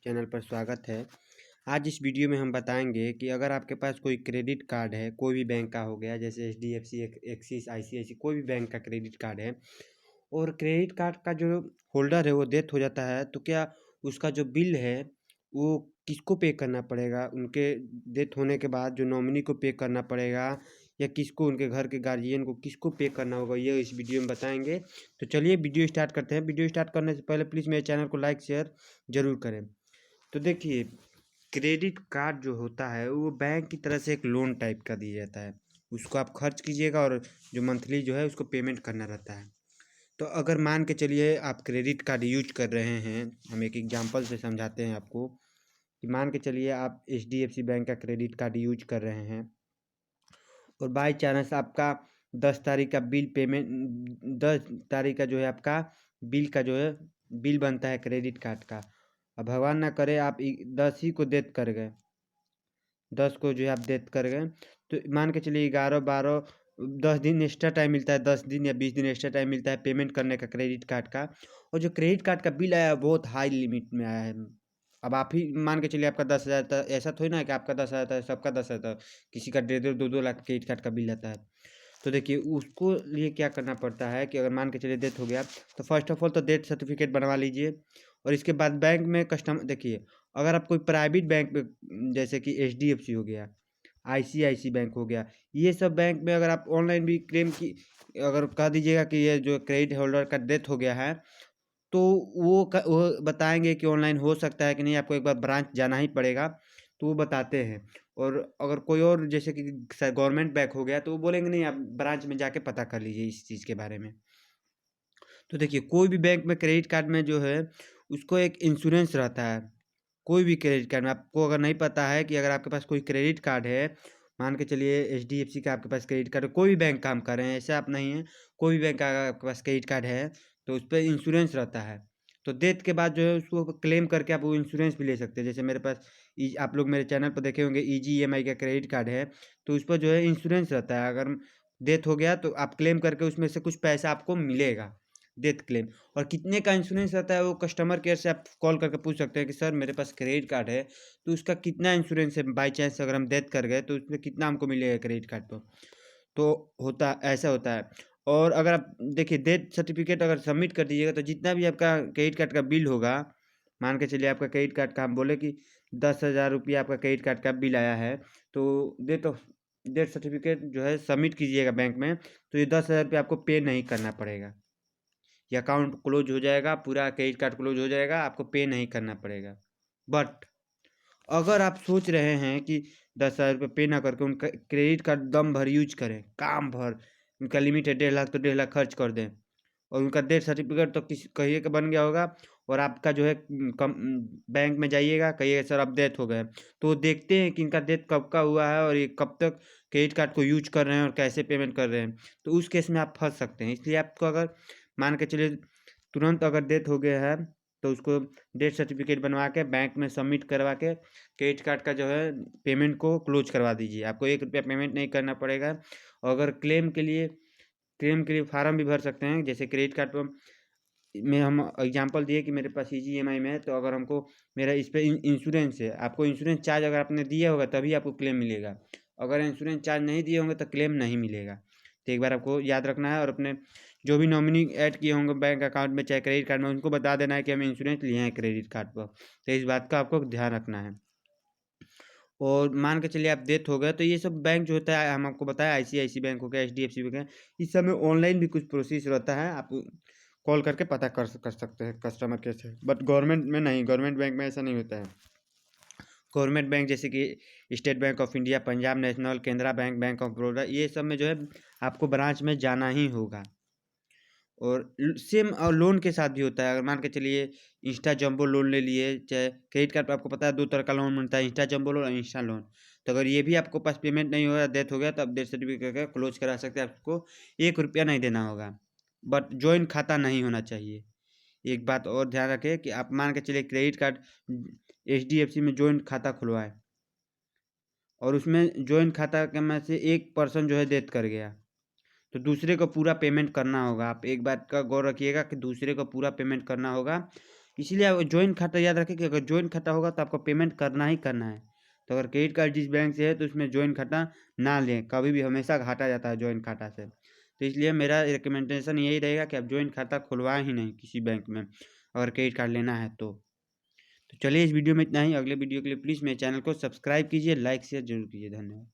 Channel पर स्वागत है। आज इस वीडियो में हम बताएंगे कि अगर आपके पास कोई क्रेडिट कार्ड है, कोई भी बैंक का हो गया, जैसे एचडीएफसी, एक्सिस, आईसीआईसी, कोई भी बैंक का क्रेडिट कार्ड है और क्रेडिट कार्ड का जो होल्डर है वो डेथ हो जाता है, तो क्या उसका जो बिल है वो किसको पे करना पड़ेगा? उनके डेथ होने के बाद जो नॉमिनी को पे करना पड़ेगा या किसको, उनके घर के गार्जियन को किसको पे करना होगा, ये इस वीडियो में बताएंगे। तो चलिए वीडियो स्टार्ट करते हैं। वीडियो स्टार्ट करने से पहले प्लीज़ मेरे चैनल को लाइक शेयर ज़रूर करें। तो देखिए, क्रेडिट कार्ड जो होता है वो बैंक की तरह से एक लोन टाइप का दिया जाता है। उसको आप खर्च कीजिएगा और जो मंथली जो है उसको पेमेंट करना रहता है। तो अगर मान के चलिए आप क्रेडिट कार्ड यूज कर रहे हैं, हम एक एग्जांपल से समझाते हैं आपको कि मान के चलिए आप एचडीएफसी बैंक का क्रेडिट कार्ड यूज कर रहे हैं और बाई चांस आपका 10 तारीख का बिल पेमेंट, 10 तारीख का जो है आपका बिल का जो है बिल बनता है क्रेडिट कार्ड का। अब भगवान ना करे आप 10 ही को डेथ कर गए, 10 को जो है आप डेथ कर गए, तो मान के चलिए 11, 12, 10 दिन एक्स्ट्रा टाइम मिलता है, 10 दिन या 20 दिन एक्स्ट्रा टाइम मिलता है पेमेंट करने का क्रेडिट कार्ड का। और जो क्रेडिट कार्ड का बिल आया है बहुत हाई लिमिट में आया है। अब आप ही मान के चलिए आपका 10,000 था, ऐसा थोड़ी ना है कि आपका 10,000 था सबका 10,000 था, किसी का 1.5, 2 लाख क्रेडिट कार्ड का बिल आता है। तो देखिए उसको लिए क्या करना पड़ता है कि अगर मान के चलिए डेथ हो गया तो फर्स्ट ऑफ ऑल तो डेथ सर्टिफिकेट बनवा लीजिए। और इसके बाद बैंक में कस्टमर, देखिए अगर आप कोई प्राइवेट बैंक में जैसे कि एचडीएफसी हो गया, आईसीआईसी बैंक हो गया, ये सब बैंक में अगर आप ऑनलाइन भी क्लेम की, अगर कह दीजिएगा कि ये जो क्रेडिट होल्डर का डेथ हो गया है, तो वो बताएंगे कि ऑनलाइन हो सकता है कि नहीं, आपको एक बार ब्रांच जाना ही पड़ेगा, तो वो बताते हैं। और अगर कोई और जैसे कि गवर्नमेंट बैंक हो गया तो वो बोलेंगे नहीं, आप ब्रांच में जाके पता कर लीजिए इस चीज़ के बारे में। तो देखिए कोई भी बैंक में क्रेडिट कार्ड में जो है उसको एक इंश्योरेंस रहता है। कोई भी क्रेडिट कार्ड में आपको अगर नहीं पता है कि अगर आपके पास कोई क्रेडिट कार्ड है, मान के चलिए एचडीएफसी का आपके पास क्रेडिट कार्ड है, कोई भी बैंक काम कर रहे हैं, ऐसा आप नहीं है, कोई भी बैंक का अगर आपके पास क्रेडिट कार्ड है तो उस पर इंश्योरेंस रहता है। तो डेथ के बाद जो है उसको क्लेम करके आप वो इंश्योरेंस भी ले सकते हैं। जैसे मेरे पास आप लोग मेरे चैनल पर देखे होंगे ईजीईएमआई का क्रेडिट कार्ड है, तो उस पर जो है इंश्योरेंस रहता है। अगर डेथ हो गया तो आप क्लेम करके उसमें से कुछ पैसा आपको मिलेगा, डेथ क्लेम। और कितने का इंश्योरेंस रहता है वो कस्टमर केयर से आप कॉल करके पूछ सकते हैं कि सर मेरे पास क्रेडिट कार्ड है तो उसका कितना इंश्योरेंस है, बाई चांस अगर हम डेथ कर गए तो उसमें कितना हमको मिलेगा क्रेडिट कार्ड पर। तो ऐसा होता है। और अगर आप देखिए डेथ सर्टिफिकेट अगर सबमिट कर दीजिएगा तो जितना भी आपका क्रेडिट कार्ड का बिल होगा, मान के चलिए आपका क्रेडिट कार्ड का हम बोले कि 10,000 रुपया आपका क्रेडिट कार्ड का बिल आया है, तो डेथ सर्टिफिकेट जो है सबमिट कीजिएगा बैंक में, तो ये 10,000 रुपया आपको पे नहीं करना पड़ेगा। ये अकाउंट क्लोज हो जाएगा, पूरा क्रेडिट कार्ड क्लोज हो जाएगा, आपको पे नहीं करना पड़ेगा। बट अगर आप सोच रहे हैं कि 10,000 रुपये पे ना करके उनका क्रेडिट कार्ड दम भर यूज करें, काम भर, उनका लिमिट है 1.5 लाख तो 1.5 लाख खर्च कर दें, और उनका डेथ सर्टिफिकेट तो किसी कहिए का बन गया होगा, और आपका जो है बैंक में जाइएगा, कहिएगा सर अब डेथ हो गए, तो वो देखते हैं कि इनका डेथ कब का हुआ है और ये कब तक क्रेडिट कार्ड को यूज कर रहे हैं और कैसे पेमेंट कर रहे हैं, तो उस केस में आप फंस सकते हैं। इसलिए आपको अगर मान के चलिए तुरंत अगर डेथ हो गया है तो उसको डेथ सर्टिफिकेट बनवा के बैंक में सबमिट करवा के क्रेडिट कार्ड का जो है पेमेंट को क्लोज करवा दीजिए। आपको 1 रुपया पेमेंट नहीं करना पड़ेगा। और अगर क्लेम के लिए फार्म भी भर सकते हैं। जैसे क्रेडिट कार्ड पर में हम एग्जांपल दिए कि मेरे पास ईजीईएमआई में है, तो अगर हमको मेरा इस पे इंश्योरेंस है, आपको इंश्योरेंस चार्ज अगर आपने दिया होगा तभी आपको क्लेम मिलेगा। अगर इंश्योरेंस चार्ज नहीं दिए होंगे तो क्लेम नहीं मिलेगा। तो एक बार आपको याद रखना है और अपने जो भी नॉमिनी ऐड किए होंगे बैंक अकाउंट में चाहे क्रेडिट कार्ड में, उनको बता देना है कि हम इंश्योरेंस लिए हैं क्रेडिट कार्ड पर। तो इस बात का आपको ध्यान रखना है। और मान के चलिए आप डेथ हो गए तो ये सब बैंक जो होता है, हम आपको बताया आईसीआईसी बैंक हो गया, एचडीएफसी बैंक है, इस सब में ऑनलाइन भी कुछ प्रोसेस रहता है, आप कॉल करके पता कर सकते हैं कस्टमर केयर से। बट गवर्नमेंट में नहीं, गवर्नमेंट बैंक में ऐसा नहीं होता है। गवर्नमेंट बैंक जैसे कि state bank of India, Punjab national, Canara bank, bank of Baroda, ये सब में जो है आपको ब्रांच में जाना ही होगा। और सेम और लोन के साथ भी होता है। अगर मान के चलिए इंस्टा जंबो लोन ले लिए, चाहे क्रेडिट कार्ड पर आपको पता है 2 तरह का लोन मिलता है, इंस्टा जंबो लोन और इंस्टा लोन। तो अगर ये भी आपको पास पेमेंट नहीं हो रहा, डेथ हो गया, तो आप डेथ सर्टिफिकेट क्लोज करा सकते हैं। आपको 1 रुपया नहीं देना होगा, बट ज्वाइंट खाता नहीं होना चाहिए। एक बात और ध्यान रखें कि आप मान के चलिए क्रेडिट कार्ड एचडीएफसी में ज्वाइंट खाता खुलवाए और उसमें ज्वाइंट खाता के में से एक पर्सन जो है डेथ कर गया, तो दूसरे को पूरा पेमेंट करना होगा। आप एक बात का गौर रखिएगा कि दूसरे को पूरा पेमेंट करना होगा, इसीलिए आप जॉइंट खाता याद रखें कि अगर जॉइंट खाता होगा तो आपको पेमेंट करना ही करना है। तो अगर क्रेडिट कार्ड जिस बैंक से है तो उसमें जॉइंट खाता ना लें, कभी भी हमेशा घाटा जाता है जॉइंट खाता से। तो इसलिए मेरा रिकमेंडेशन यही रहेगा कि आप जॉइंट खाता खुलवाएं ही नहीं किसी बैंक में, अगर क्रेडिट कार्ड लेना है तो चलिए इस वीडियो में इतना ही। अगले वीडियो के लिए प्लीज़ मेरे चैनल को सब्सक्राइब कीजिए, लाइक शेयर जरूर कीजिए। धन्यवाद।